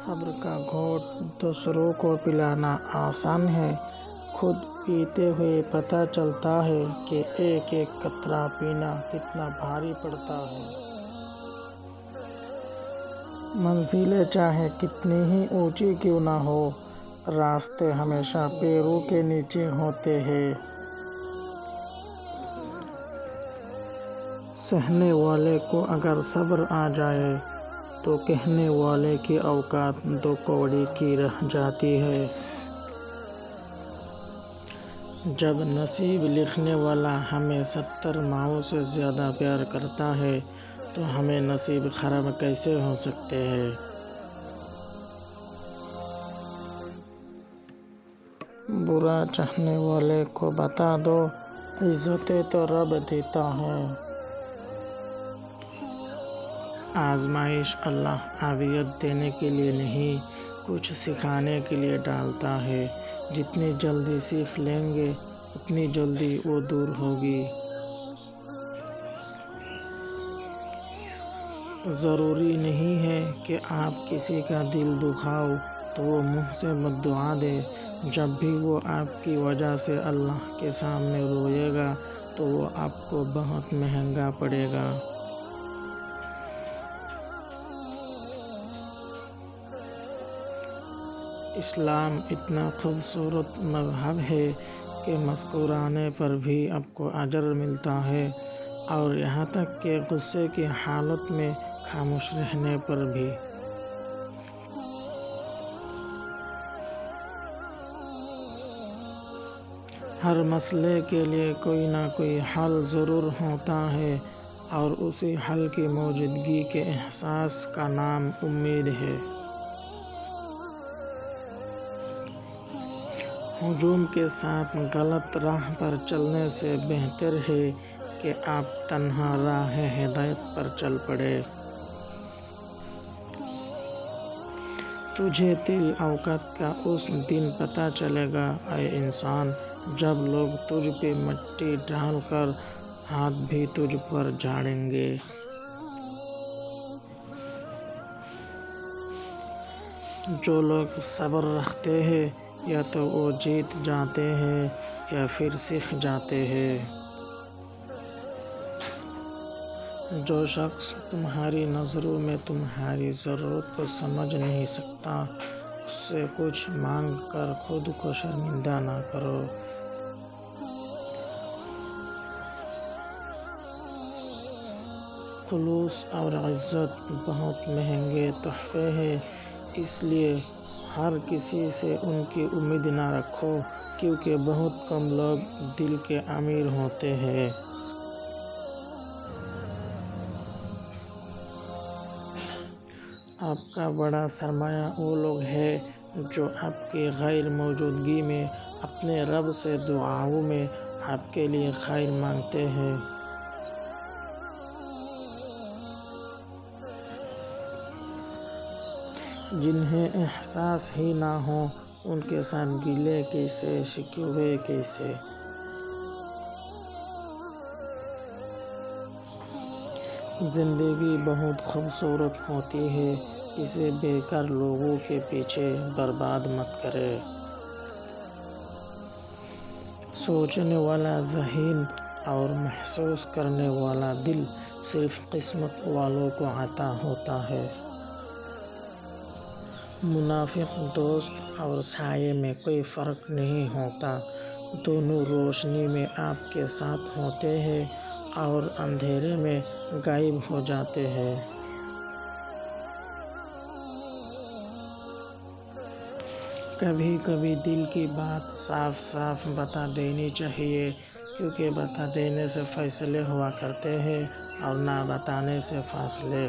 صبر کا گھونٹ دوسروں کو پلانا آسان ہے، خود پیتے ہوئے پتہ چلتا ہے کہ ایک ایک قطرہ پینا کتنا بھاری پڑتا ہے۔ منزلیں چاہے کتنی ہی اونچی کیوں نہ ہو، راستے ہمیشہ پیروں کے نیچے ہوتے ہیں۔ سہنے والے کو اگر صبر آ جائے تو کہنے والے کی اوقات دو کوڑی کی رہ جاتی ہے۔ جب نصیب لکھنے والا ہمیں 70 ماؤں سے زیادہ پیار کرتا ہے تو ہمیں نصیب خراب کیسے ہو سکتے ہیں؟ برا چاہنے والے کو بتا دو، عزتیں تو رب دیتا ہے۔ آزمائش اللہ عافیت دینے کے لیے نہیں، کچھ سکھانے کے لیے ڈالتا ہے۔ جتنی جلدی سیکھ لیں گے اتنی جلدی وہ دور ہوگی۔ ضروری نہیں ہے کہ آپ کسی کا دل دکھاؤ تو وہ منہ سے بددعا دے۔ جب بھی وہ آپ کی وجہ سے اللہ کے سامنے روئے گا تو وہ آپ کو بہت مہنگا پڑے گا۔ اسلام اتنا خوبصورت مذہب ہے کہ مسکرانے پر بھی آپ کو اجر ملتا ہے، اور یہاں تک کہ غصے کی حالت میں خاموش رہنے پر بھی۔ ہر مسئلے کے لیے کوئی نہ کوئی حل ضرور ہوتا ہے، اور اسی حل کی موجودگی کے احساس کا نام امید ہے۔ ہجوم کے ساتھ غلط راہ پر چلنے سے بہتر ہے کہ آپ تنہا راہ ہدایت پر چل پڑے۔ تجھے تیری اوقات کا اس دن پتہ چلے گا اے انسان، جب لوگ تجھ پہ مٹی ڈال کر ہاتھ بھی تجھ پر جھاڑیں گے۔ جو لوگ صبر رکھتے ہیں یا تو وہ جیت جاتے ہیں یا پھر سیکھ جاتے ہیں۔ جو شخص تمہاری نظروں میں تمہاری ضرورت کو سمجھ نہیں سکتا، اس سے کچھ مانگ کر خود کو شرمندہ نہ کرو۔ خلوص اور عزت بہت مہنگے تحفے ہیں، اس لیے ہر کسی سے ان کی امید نہ رکھو، کیونکہ بہت کم لوگ دل کے امیر ہوتے ہیں۔ آپ کا بڑا سرمایہ وہ لوگ ہیں جو آپ کی غیر موجودگی میں اپنے رب سے دعاؤں میں آپ کے لیے خیر مانگتے ہیں۔ جنہیں احساس ہی نہ ہو ان کے ساتھ گلے کیسے، شکوے کیسے؟ زندگی بہت خوبصورت ہوتی ہے، اسے بیکار لوگوں کے پیچھے برباد مت کرے۔ سوچنے والا ذہن اور محسوس کرنے والا دل صرف قسمت والوں کو عطا ہوتا ہے۔ منافق دوست اور سائے میں کوئی فرق نہیں ہوتا، دونوں روشنی میں آپ کے ساتھ ہوتے ہیں اور اندھیرے میں غائب ہو جاتے ہیں۔ کبھی کبھی دل کی بات صاف صاف بتا دینی چاہیے، کیونکہ بتا دینے سے فیصلے ہوا کرتے ہیں اور نہ بتانے سے فاصلے۔